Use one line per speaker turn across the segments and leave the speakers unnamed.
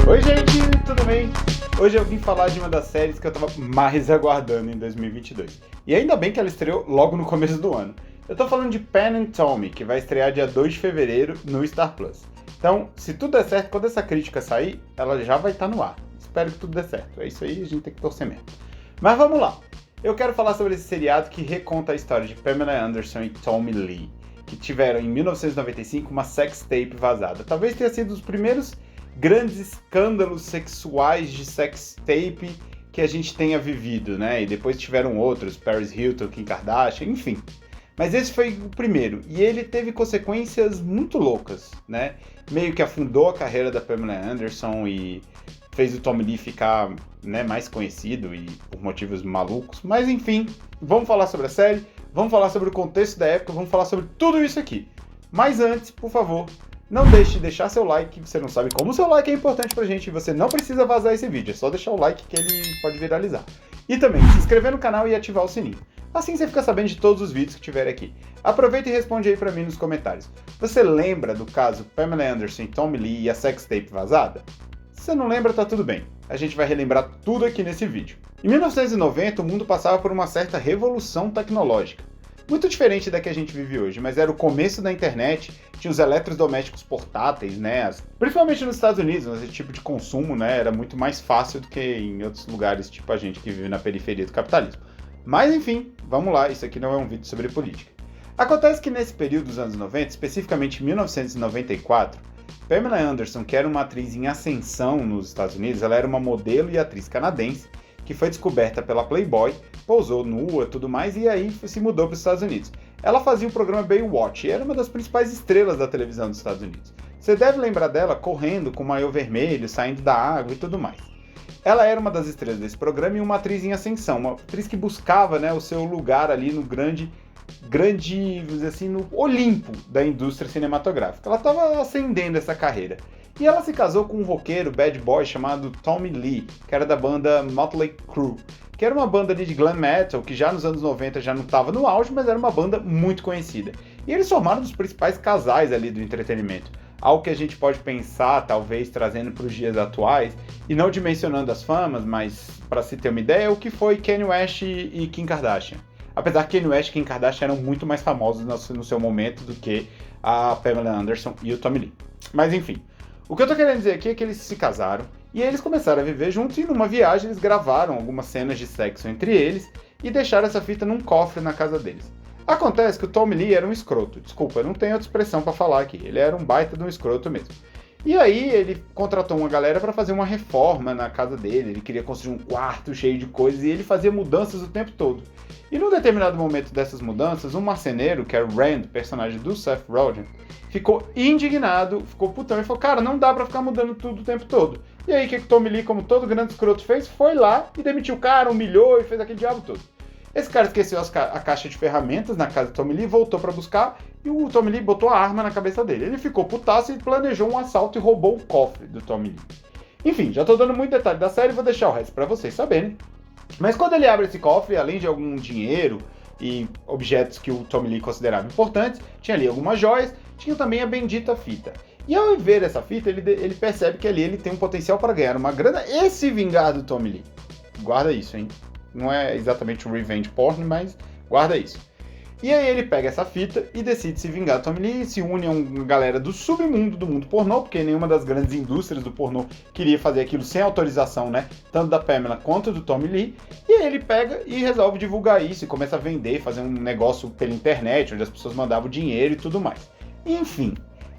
Oi gente, tudo bem? Hoje eu vim falar de uma das séries que eu tava mais aguardando em 2022. E ainda bem que ela estreou logo no começo do ano. Eu tô falando de Pen and Tommy, que vai estrear dia 2 de fevereiro no Star Plus. Então, se tudo der certo, quando essa crítica sair, ela já vai estar no ar. Espero que tudo dê certo. É isso aí, a gente tem que torcer mesmo. Mas vamos lá. Eu quero falar sobre esse seriado que reconta a história de Pamela Anderson e Tommy Lee, que tiveram em 1995 uma sex tape vazada. Talvez tenha sido os primeiros grandes escândalos sexuais de sex tape que a gente tenha vivido, né? E depois tiveram outros, Paris Hilton, Kim Kardashian, enfim. Mas esse foi o primeiro, e ele teve consequências muito loucas, né? Meio que afundou a carreira da Pamela Anderson e fez o Tommy Lee ficar, né, mais conhecido e por motivos malucos. Mas enfim, vamos falar sobre a série, vamos falar sobre o contexto da época, vamos falar sobre tudo isso aqui. Mas antes, por favor, não deixe de deixar seu like, você não sabe como o seu like é importante pra gente, e você não precisa vazar esse vídeo, é só deixar o like que ele pode viralizar. E também, se inscrever no canal e ativar o sininho. Assim você fica sabendo de todos os vídeos que tiver aqui. Aproveita e responde aí pra mim nos comentários. Você lembra do caso Pamela Anderson e Tommy Lee e a sex tape vazada? Se você não lembra, tá tudo bem. A gente vai relembrar tudo aqui nesse vídeo. Em 1990, o mundo passava por uma certa revolução tecnológica. Muito diferente da que a gente vive hoje, mas era o começo da internet, tinha os eletrodomésticos portáteis, né? Principalmente nos Estados Unidos, esse tipo de consumo, né, era muito mais fácil do que em outros lugares, tipo a gente que vive na periferia do capitalismo. Mas enfim, vamos lá, isso aqui não é um vídeo sobre política. Acontece que nesse período dos anos 90, especificamente em 1994, Pamela Anderson, que era uma atriz em ascensão nos Estados Unidos, ela era uma modelo e atriz canadense, que foi descoberta pela Playboy, pousou nua e tudo mais, e aí se mudou para os Estados Unidos. Ela fazia o programa Baywatch e era uma das principais estrelas da televisão dos Estados Unidos. Você deve lembrar dela correndo com o maiô vermelho, saindo da água e tudo mais. Ela era uma das estrelas desse programa e uma atriz em ascensão, uma atriz que buscava, né, o seu lugar ali no grande, vamos dizer assim, no Olimpo da indústria cinematográfica. Ela estava ascendendo essa carreira. E ela se casou com um roqueiro bad boy chamado Tommy Lee, que era da banda Motley Crue, que era uma banda ali de glam metal, que já nos anos 90 já não estava no auge, mas era uma banda muito conhecida. E eles formaram um dos principais casais ali do entretenimento. Algo que a gente pode pensar, talvez, trazendo para os dias atuais, e não dimensionando as famas, mas para se ter uma ideia, o que foi Kanye West e Kim Kardashian. Apesar que Kanye West e Kim Kardashian eram muito mais famosos no seu momento do que a Pamela Anderson e o Tommy Lee. Mas enfim, o que eu tô querendo dizer aqui é que eles se casaram, e eles começaram a viver juntos, e numa viagem eles gravaram algumas cenas de sexo entre eles, e deixaram essa fita num cofre na casa deles. Acontece que o Tommy Lee era um escroto, desculpa, eu não tenho outra expressão pra falar aqui, ele era um baita de um escroto mesmo. E aí ele contratou uma galera pra fazer uma reforma na casa dele, ele queria construir um quarto cheio de coisas, e ele fazia mudanças o tempo todo. E num determinado momento dessas mudanças, um marceneiro, que era o Rand, personagem do Seth Rogen, ficou indignado, ficou putão e falou, cara, não dá pra ficar mudando tudo o tempo todo. E aí o que o Tommy Lee, como todo grande escroto fez, foi lá e demitiu o cara, humilhou e fez aquele diabo todo. Esse cara esqueceu a caixa de ferramentas na casa do Tommy Lee, voltou pra buscar e o Tommy Lee botou a arma na cabeça dele. Ele ficou putaço e planejou um assalto e roubou o cofre do Tommy Lee. Enfim, já tô dando muito detalhe da série, vou deixar o resto pra vocês saberem. Mas quando ele abre esse cofre, além de algum dinheiro e objetos que o Tommy Lee considerava importantes, tinha ali algumas joias, tinha também a bendita fita. E ao ver essa fita, ele percebe que ali ele tem um potencial para ganhar uma grana e se vingar do Tommy Lee. Guarda isso, hein? Não é exatamente um revenge porn, mas guarda isso. E aí ele pega essa fita e decide se vingar do Tommy Lee, se une a uma galera do submundo do mundo pornô, porque nenhuma das grandes indústrias do pornô queria fazer aquilo sem autorização, né? Tanto da Pamela quanto do Tommy Lee. E aí ele pega e resolve divulgar isso e começa a vender, fazer um negócio pela internet, onde as pessoas mandavam dinheiro e tudo mais. Enfim,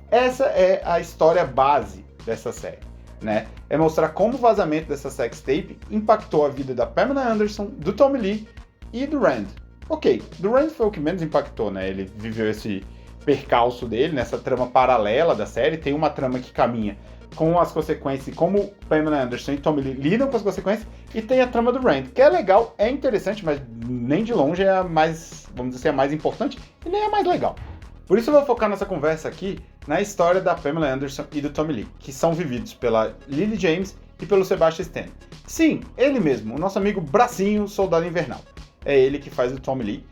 essa é a história base dessa série, né? É mostrar como o vazamento dessa sex tape impactou a vida da Pamela Anderson, do Tommy Lee e do Rand. Ok, do Rand foi o que menos impactou, né? Ele viveu esse percalço dele nessa trama paralela da série. Tem uma trama que caminha com as consequências, como Pamela Anderson e Tommy Lee lidam com as consequências, e tem a trama do Rand, que é legal, é interessante, mas nem de longe é a mais, vamos dizer assim, a mais importante e nem a mais legal. Por isso eu vou focar nessa conversa aqui na história da Pamela Anderson e do Tommy Lee, que são vividos pela Lily James e pelo Sebastian Stan. Sim, ele mesmo, o nosso amigo Bracinho Soldado Invernal. É ele que faz o Tommy Lee.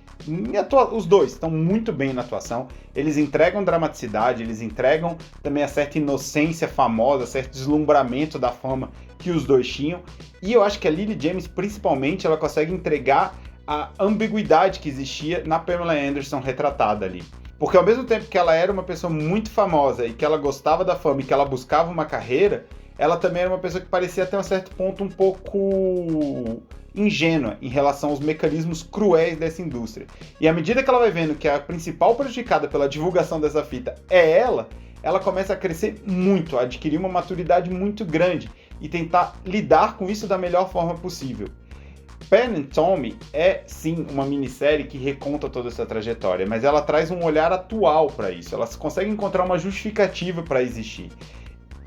Os dois estão muito bem na atuação, eles entregam dramaticidade, eles entregam também a certa inocência famosa, certo deslumbramento da fama que os dois tinham, e eu acho que a Lily James, principalmente, ela consegue entregar a ambiguidade que existia na Pamela Anderson retratada ali. Porque ao mesmo tempo que ela era uma pessoa muito famosa e que ela gostava da fama e que ela buscava uma carreira, ela também era uma pessoa que parecia até um certo ponto um pouco ingênua em relação aos mecanismos cruéis dessa indústria. E à medida que ela vai vendo que a principal prejudicada pela divulgação dessa fita é ela começa a crescer muito, a adquirir uma maturidade muito grande e tentar lidar com isso da melhor forma possível. Penn and Tommy é sim uma minissérie que reconta toda essa trajetória, mas ela traz um olhar atual para isso, ela consegue encontrar uma justificativa para existir.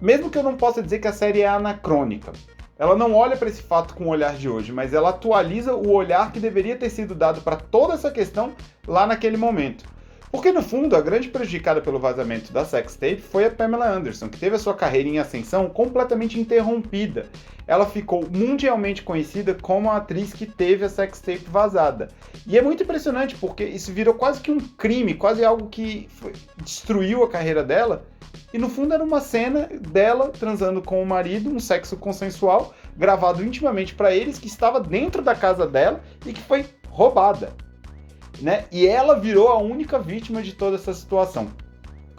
Mesmo que eu não possa dizer que a série é anacrônica, ela não olha para esse fato com o olhar de hoje, mas ela atualiza o olhar que deveria ter sido dado para toda essa questão lá naquele momento. Porque, no fundo, a grande prejudicada pelo vazamento da sextape foi a Pamela Anderson, que teve a sua carreira em ascensão completamente interrompida. Ela ficou mundialmente conhecida como a atriz que teve a sextape vazada. E é muito impressionante, porque isso virou quase que um crime, quase algo que destruiu a carreira dela. E, no fundo, era uma cena dela transando com o marido, um sexo consensual, gravado intimamente para eles, que estava dentro da casa dela e que foi roubada. Né? E ela virou a única vítima de toda essa situação.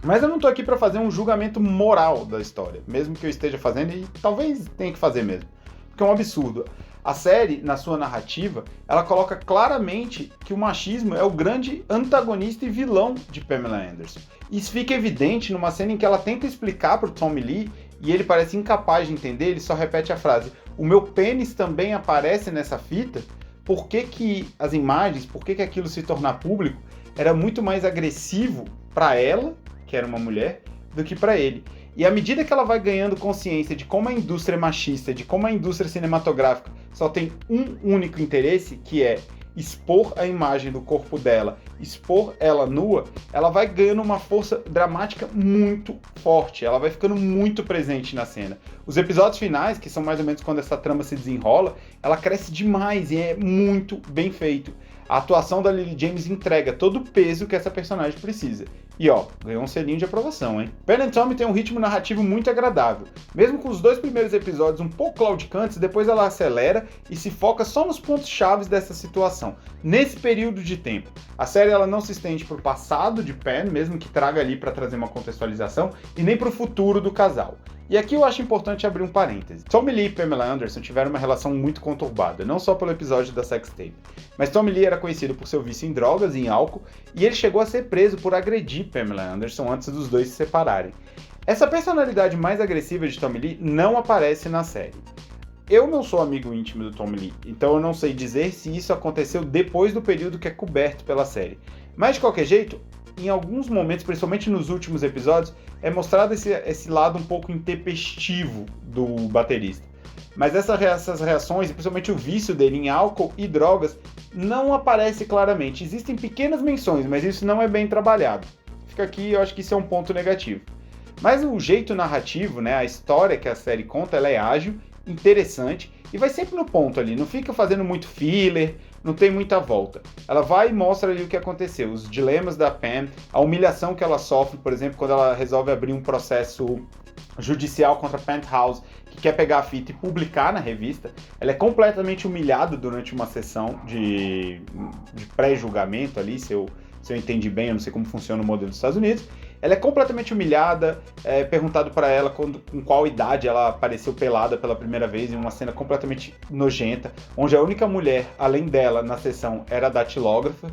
Mas eu não tô aqui para fazer um julgamento moral da história, mesmo que eu esteja fazendo, e talvez tenha que fazer mesmo, porque é um absurdo. A série, na sua narrativa, ela coloca claramente que o machismo é o grande antagonista e vilão de Pamela Anderson. Isso fica evidente numa cena em que ela tenta explicar pro Tommy Lee, e ele parece incapaz de entender, ele só repete a frase: "O meu pênis também aparece nessa fita?" Por que as imagens, por que aquilo se tornar público era muito mais agressivo para ela, que era uma mulher, do que para ele. E à medida que ela vai ganhando consciência de como a indústria é machista, de como a indústria cinematográfica só tem um único interesse, que é expor a imagem do corpo dela, expor ela nua, ela vai ganhando uma força dramática muito forte, ela vai ficando muito presente na cena. Os episódios finais, que são mais ou menos quando essa trama se desenrola, ela cresce demais e é muito bem feito. A atuação da Lily James entrega todo o peso que essa personagem precisa. E ó, ganhou um selinho de aprovação, hein? Penn and Tommy tem um ritmo narrativo muito agradável. Mesmo com os dois primeiros episódios um pouco claudicantes, depois ela acelera e se foca só nos pontos chaves dessa situação, nesse período de tempo. A série ela não se estende para o passado de Penn, mesmo que traga ali para trazer uma contextualização, e nem para o futuro do casal. E aqui eu acho importante abrir um parêntese. Tommy Lee e Pamela Anderson tiveram uma relação muito conturbada, não só pelo episódio da sextape, mas Tommy Lee era conhecido por seu vício em drogas e em álcool, e ele chegou a ser preso por agredir Pamela Anderson antes dos dois se separarem. Essa personalidade mais agressiva de Tommy Lee não aparece na série. Eu não sou amigo íntimo do Tommy Lee, então eu não sei dizer se isso aconteceu depois do período que é coberto pela série. Mas de qualquer jeito, em alguns momentos, principalmente nos últimos episódios, é mostrado esse lado um pouco intempestivo do baterista. Mas essas reações, principalmente o vício dele em álcool e drogas, não aparece claramente. Existem pequenas menções, mas isso não é bem trabalhado. Fica aqui, eu acho que isso é um ponto negativo. Mas o jeito narrativo, né, a história que a série conta, ela é ágil, interessante e vai sempre no ponto ali, não fica fazendo muito filler, não tem muita volta. Ela vai e mostra ali o que aconteceu, os dilemas da Pam, a humilhação que ela sofre, por exemplo, quando ela resolve abrir um processo judicial contra a Penthouse, que quer pegar a fita e publicar na revista. Ela é completamente humilhada durante uma sessão de pré-julgamento ali, se eu entendi bem, eu não sei como funciona o modelo dos Estados Unidos. Ela é completamente humilhada, perguntado para ela com qual idade ela apareceu pelada pela primeira vez, em uma cena completamente nojenta, onde a única mulher, além dela, na sessão era a datilógrafa.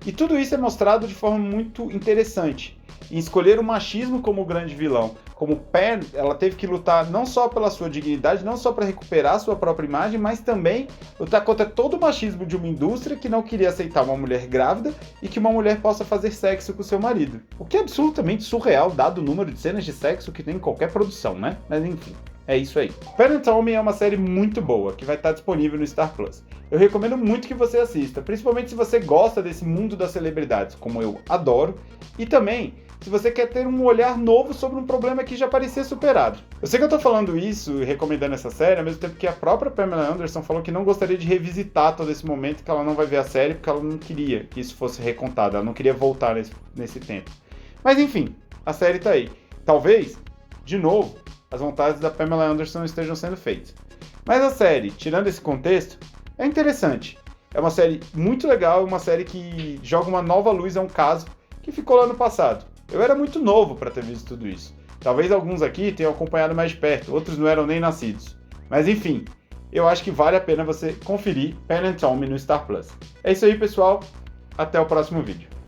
E tudo isso é mostrado de forma muito interessante. Em escolher o machismo como o grande vilão, como Penn, ela teve que lutar não só pela sua dignidade, não só para recuperar a sua própria imagem, mas também lutar contra todo o machismo de uma indústria que não queria aceitar uma mulher grávida e que uma mulher possa fazer sexo com seu marido. O que é absolutamente surreal, dado o número de cenas de sexo que tem em qualquer produção, né? Mas enfim. É isso aí. Penn and Tommy é uma série muito boa, que vai estar disponível no Star Plus. Eu recomendo muito que você assista, principalmente se você gosta desse mundo das celebridades, como eu adoro, e também se você quer ter um olhar novo sobre um problema que já parecia superado. Eu sei que eu tô falando isso e recomendando essa série, ao mesmo tempo que a própria Pamela Anderson falou que não gostaria de revisitar todo esse momento, que ela não vai ver a série porque ela não queria que isso fosse recontado, ela não queria voltar nesse tempo. Mas enfim, a série tá aí. Talvez, de novo, as vontades da Pamela Anderson estejam sendo feitas. Mas a série, tirando esse contexto, é interessante. É uma série muito legal, uma série que joga uma nova luz a um caso que ficou lá no passado. Eu era muito novo para ter visto tudo isso. Talvez alguns aqui tenham acompanhado mais de perto, outros não eram nem nascidos. Mas enfim, eu acho que vale a pena você conferir Penn and Tommy no Star Plus. É isso aí, pessoal. Até o próximo vídeo.